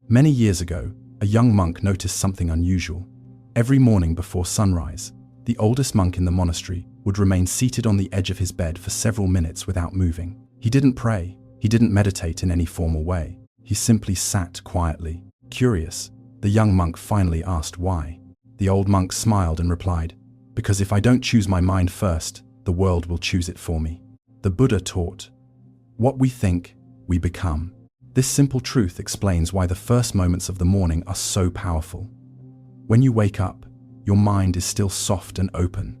Many years ago, a young monk noticed something unusual. Every morning before sunrise, the oldest monk in the monastery would remain seated on the edge of his bed for several minutes without moving. He didn't pray, he didn't meditate in any formal way. He simply sat quietly. Curious, the young monk finally asked why. The old monk smiled and replied, "Because if I don't choose my mind first, the world will choose it for me." The Buddha taught, "What we think, we become." This simple truth explains why the first moments of the morning are so powerful. When you wake up, your mind is still soft and open.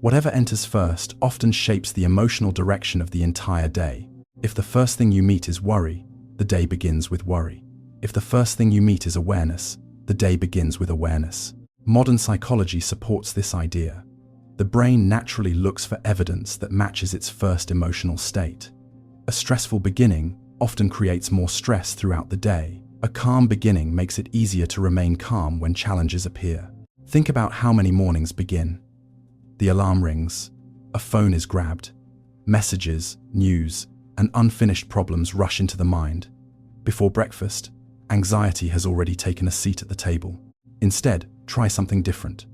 Whatever enters first often shapes the emotional direction of the entire day. If the first thing you meet is worry, the day begins with worry. If the first thing you meet is awareness, the day begins with awareness. Modern psychology supports this idea. The brain naturally looks for evidence that matches its first emotional state. A stressful beginning often creates more stress throughout the day. A calm beginning makes it easier to remain calm when challenges appear. Think about how many mornings begin. The alarm rings, a phone is grabbed, messages, news, and unfinished problems rush into the mind. Before breakfast, anxiety has already taken a seat at the table. Instead, try something different.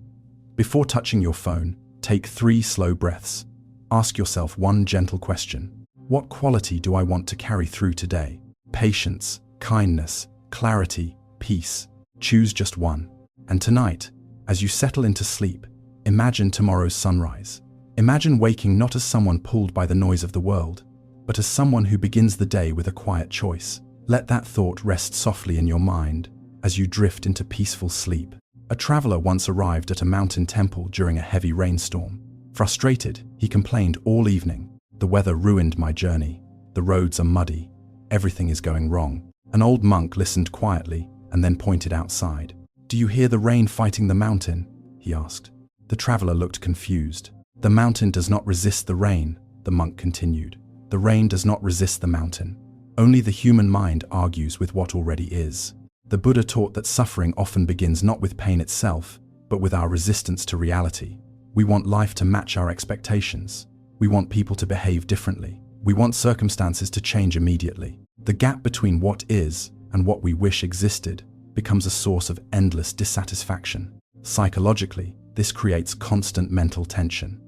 Before touching your phone, take 3 slow breaths. Ask yourself one gentle question. What quality do I want to carry through today? Patience, kindness, clarity, peace. Choose just one. And tonight, as you settle into sleep, imagine tomorrow's sunrise. Imagine waking not as someone pulled by the noise of the world, but as someone who begins the day with a quiet choice. Let that thought rest softly in your mind as you drift into peaceful sleep. A traveler once arrived at a mountain temple during a heavy rainstorm. Frustrated, he complained all evening. "The weather ruined my journey. The roads are muddy. Everything is going wrong." An old monk listened quietly and then pointed outside. "Do you hear the rain fighting the mountain?" he asked. The traveler looked confused. "The mountain does not resist the rain," the monk continued. "The rain does not resist the mountain. Only the human mind argues with what already is." The Buddha taught that suffering often begins not with pain itself, but with our resistance to reality. We want life to match our expectations. We want people to behave differently. We want circumstances to change immediately. The gap between what is and what we wish existed becomes a source of endless dissatisfaction. Psychologically, this creates constant mental tension.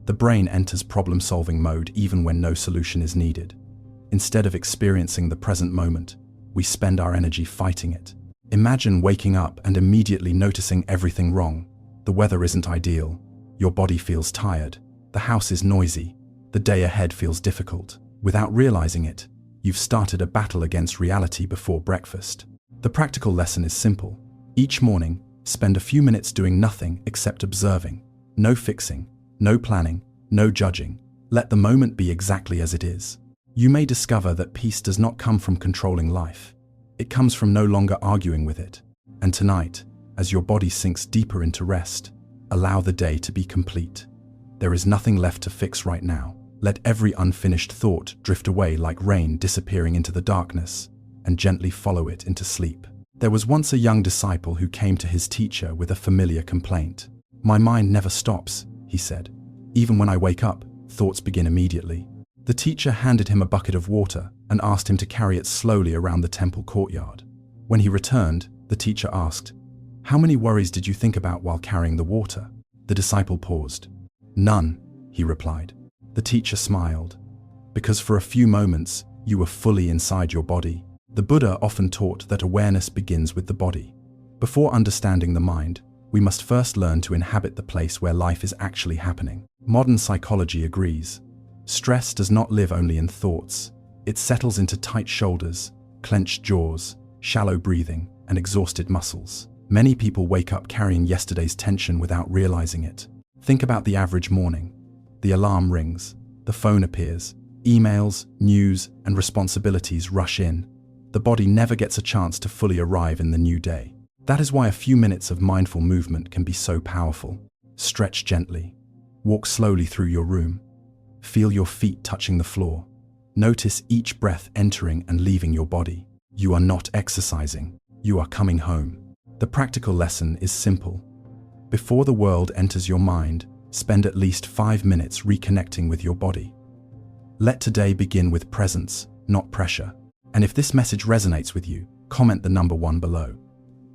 The brain enters problem-solving mode even when no solution is needed. Instead of experiencing the present moment, we spend our energy fighting it. Imagine waking up and immediately noticing everything wrong. The weather isn't ideal. Your body feels tired. The house is noisy. The day ahead feels difficult. Without realizing it, you've started a battle against reality before breakfast. The practical lesson is simple. Each morning, spend a few minutes doing nothing except observing. No fixing, no planning, no judging. Let the moment be exactly as it is. You may discover that peace does not come from controlling life. It comes from no longer arguing with it. And tonight, as your body sinks deeper into rest, allow the day to be complete. There is nothing left to fix right now. Let every unfinished thought drift away like rain disappearing into the darkness, and gently follow it into sleep. There was once a young disciple who came to his teacher with a familiar complaint. "My mind never stops," he said. "Even when I wake up, thoughts begin immediately." The teacher handed him a bucket of water and asked him to carry it slowly around the temple courtyard. When he returned, the teacher asked, "How many worries did you think about while carrying the water?" The disciple paused. "None," he replied. The teacher smiled. "Because for a few moments, you were fully inside your body." The Buddha often taught that awareness begins with the body. Before understanding the mind, we must first learn to inhabit the place where life is actually happening. Modern psychology agrees. Stress does not live only in thoughts. It settles into tight shoulders, clenched jaws, shallow breathing, and exhausted muscles. Many people wake up carrying yesterday's tension without realizing it. Think about the average morning. The alarm rings, the phone appears, emails, news, and responsibilities rush in. The body never gets a chance to fully arrive in the new day. That is why a few minutes of mindful movement can be so powerful. Stretch gently. Walk slowly through your room. Feel your feet touching the floor. Notice each breath entering and leaving your body. You are not exercising. You are coming home. The practical lesson is simple. Before the world enters your mind, spend at least 5 minutes reconnecting with your body. Let today begin with presence, not pressure. And if this message resonates with you, Comment the number 1 below.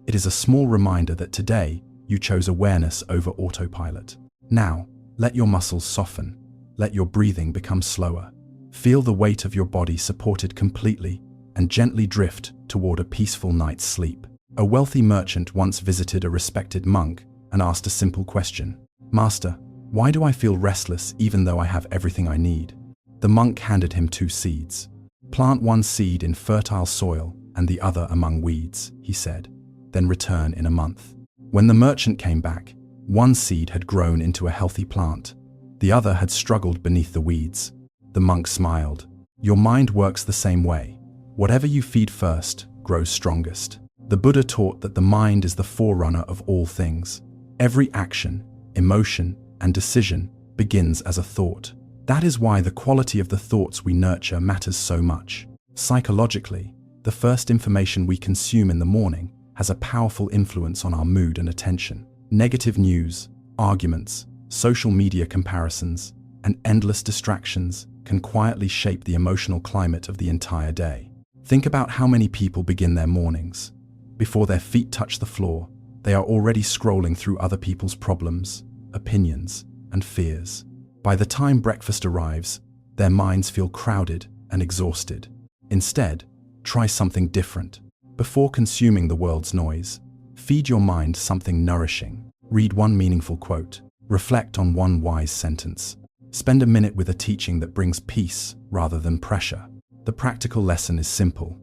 It is a small reminder that today you chose awareness over autopilot. Now, let your muscles soften. Let your breathing become slower. Feel the weight of your body supported completely and gently drift toward a peaceful night's sleep. A wealthy merchant once visited a respected monk and asked a simple question. "Master, why do I feel restless even though I have everything I need?" The monk handed him 2 seeds. "Plant one seed in fertile soil and the other among weeds," he said. "Then return in a month." When the merchant came back, one seed had grown into a healthy plant. The other had struggled beneath the weeds. The monk smiled. Your mind works the same way. Whatever you feed first grows strongest. The Buddha taught that the mind is the forerunner of all things. Every action, emotion, and decision begins as a thought. That is why the quality of the thoughts we nurture matters so much. Psychologically, the first information we consume in the morning has a powerful influence on our mood and attention. Negative news, arguments, social media comparisons, and endless distractions can quietly shape the emotional climate of the entire day. Think about how many people begin their mornings. Before their feet touch the floor, they are already scrolling through other people's problems, opinions, and fears. By the time breakfast arrives, their minds feel crowded and exhausted. Instead, try something different. Before consuming the world's noise, feed your mind something nourishing. Read one meaningful quote. Reflect on one wise sentence. Spend a minute with a teaching that brings peace rather than pressure. The practical lesson is simple.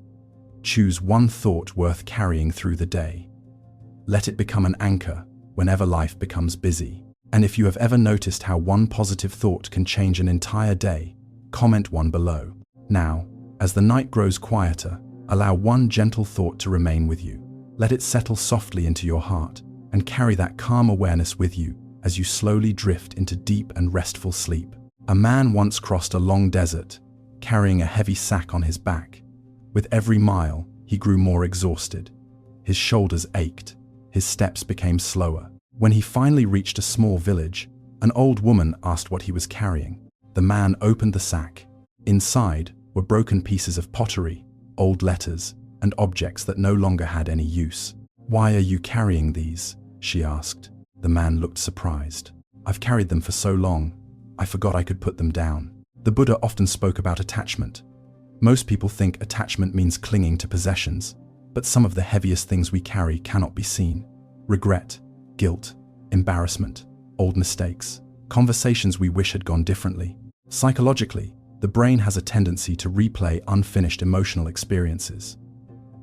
Choose one thought worth carrying through the day. Let it become an anchor whenever life becomes busy. And if you have ever noticed how one positive thought can change an entire day, comment one below. Now, as the night grows quieter, allow one gentle thought to remain with you. Let it settle softly into your heart and carry that calm awareness with you as you slowly drift into deep and restful sleep. A man once crossed a long desert, carrying a heavy sack on his back. With every mile, he grew more exhausted. His shoulders ached. His steps became slower. When he finally reached a small village, an old woman asked what he was carrying. The man opened the sack. Inside were broken pieces of pottery, old letters, and objects that no longer had any use. "Why are you carrying these?" she asked. The man looked surprised. "I've carried them for so long, I forgot I could put them down." The Buddha often spoke about attachment. Most people think attachment means clinging to possessions, but some of the heaviest things we carry cannot be seen. Regret, guilt, embarrassment, old mistakes, conversations we wish had gone differently. Psychologically, the brain has a tendency to replay unfinished emotional experiences.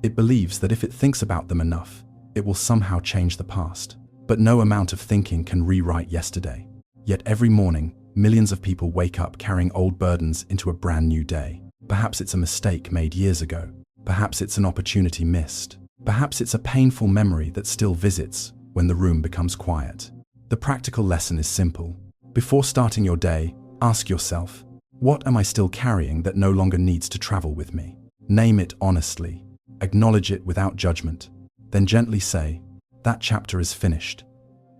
It believes that if it thinks about them enough, it will somehow change the past. But no amount of thinking can rewrite yesterday. Yet every morning, millions of people wake up carrying old burdens into a brand new day. Perhaps it's a mistake made years ago. Perhaps it's an opportunity missed. Perhaps it's a painful memory that still visits when the room becomes quiet. The practical lesson is simple. Before starting your day, ask yourself, what am I still carrying that no longer needs to travel with me? Name it honestly. Acknowledge it without judgment. Then gently say, that chapter is finished.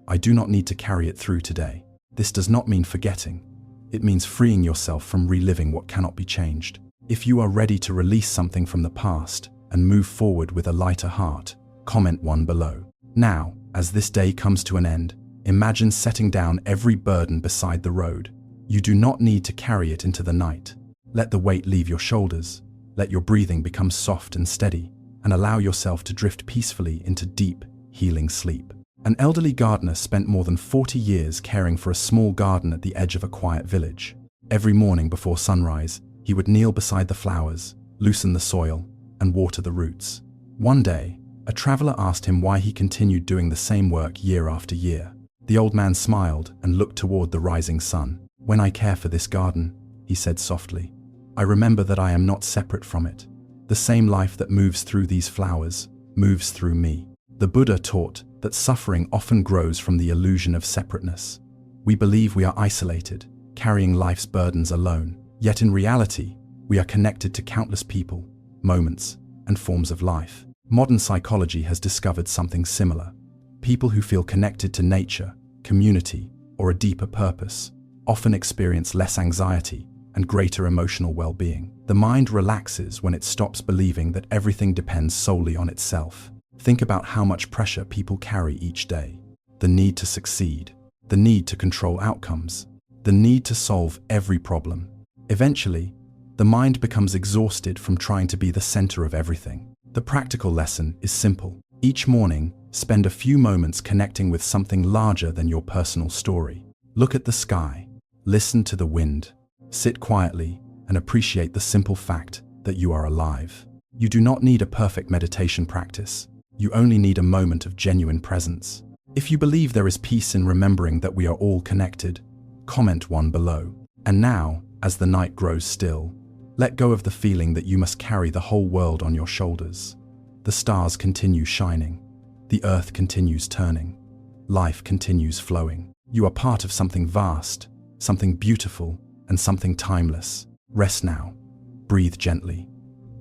I do not need to carry it through today. This does not mean forgetting. It means freeing yourself from reliving what cannot be changed. If you are ready to release something from the past and move forward with a lighter heart, comment one below. Now, as this day comes to an end, imagine setting down every burden beside the road. You do not need to carry it into the night. Let the weight leave your shoulders. Let your breathing become soft and steady, and allow yourself to drift peacefully into deep, healing sleep. An elderly gardener spent more than 40 years caring for a small garden at the edge of a quiet village. Every morning before sunrise, he would kneel beside the flowers, loosen the soil, and water the roots. One day, a traveler asked him why he continued doing the same work year after year. The old man smiled and looked toward the rising sun. "When I care for this garden," he said softly, "I remember that I am not separate from it. The same life that moves through these flowers moves through me." The Buddha taught that suffering often grows from the illusion of separateness. We believe we are isolated, carrying life's burdens alone. Yet in reality, we are connected to countless people, moments, and forms of life. Modern psychology has discovered something similar. People who feel connected to nature, community, or a deeper purpose often experience less anxiety, and greater emotional well-being. The mind relaxes when it stops believing that everything depends solely on itself. Think about how much pressure people carry each day. The need to succeed, the need to control outcomes, the need to solve every problem. Eventually, the mind becomes exhausted from trying to be the center of everything. The practical lesson is simple. Each morning, spend a few moments connecting with something larger than your personal story. Look at the sky, listen to the wind, sit quietly, and appreciate the simple fact that you are alive. You do not need a perfect meditation practice. You only need a moment of genuine presence. If you believe there is peace in remembering that we are all connected, comment one below. And now, as the night grows still, let go of the feeling that you must carry the whole world on your shoulders. The stars continue shining. The earth continues turning. Life continues flowing. You are part of something vast, something beautiful, and something timeless. Rest now. Breathe gently.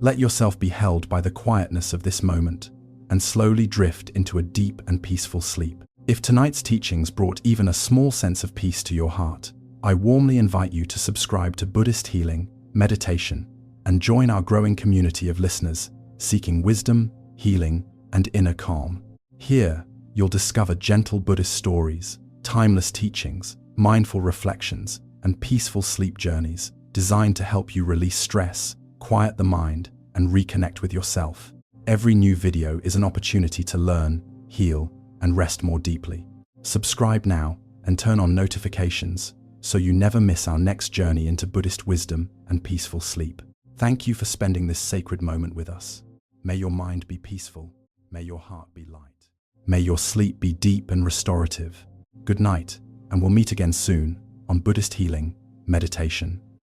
Let yourself be held by the quietness of this moment and slowly drift into a deep and peaceful sleep. If tonight's teachings brought even a small sense of peace to your heart, I warmly invite you to subscribe to Buddhist Healing, Meditation, and join our growing community of listeners seeking wisdom, healing, and inner calm. Here, you'll discover gentle Buddhist stories, timeless teachings, mindful reflections, and peaceful sleep journeys designed to help you release stress, quiet the mind, and reconnect with yourself. Every new video is an opportunity to learn, heal, and rest more deeply. Subscribe now and turn on notifications so you never miss our next journey into Buddhist wisdom and peaceful sleep. Thank you for spending this sacred moment with us. May your mind be peaceful. May your heart be light. May your sleep be deep and restorative. Good night, and we'll meet again soon on Buddhist Healing, Meditation,